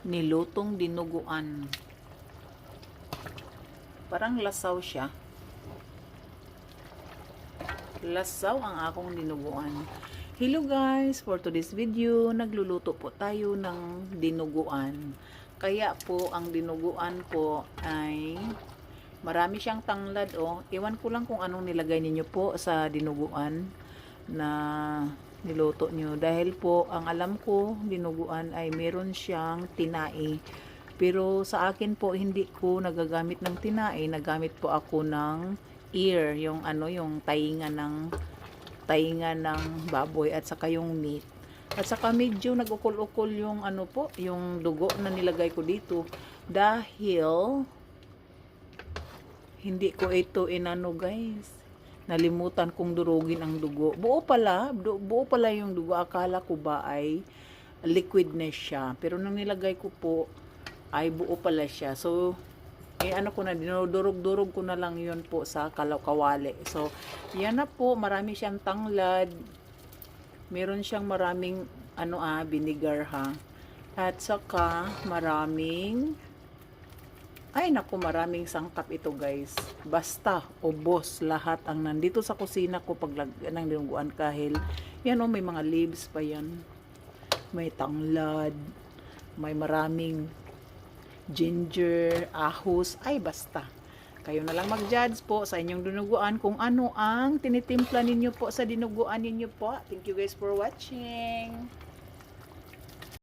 nilutong dinuguan. Parang lasaw siya. Lasaw ang akong dinuguan. Hello guys, for today's video, nagluluto po tayo ng dinuguan. Kaya po, ang dinuguan po ay marami siyang tanglad. Iwan ko lang kung anong nilagay ninyo po sa dinuguan na niluto nyo. Dahil po, ang alam ko, dinuguan ay meron siyang tinai. Pero sa akin po, hindi ko nagagamit ng tinai. Nagamit po ako ng ear, yung yung tainga ng baboy at saka yung meat. At saka medyo nag-ukol-ukol yung yung dugo na nilagay ko dito. Dahil hindi ko ito guys. Nalimutan kong durugin ang dugo. Buo pala yung dugo. Akala ko ba ay liquid na siya. Pero nang nilagay ko po, ay buo pala siya. So, dinudurog-durog ko na lang yun po sa kawali. So, yan na po. Marami siyang tanglad. Meron siyang maraming, vinegar ha. At saka, maraming sangkap ito guys. Basta, ubos lahat ang nandito sa kusina ko pag ng dinuguan kahil yan may mga leaves pa yan. May tanglad, may maraming ginger, ahos, basta. Kayo na lang mag-judge po sa inyong dinuguan kung ano ang tinitimpla ninyo po sa dinuguan ninyo po. Thank you guys for watching.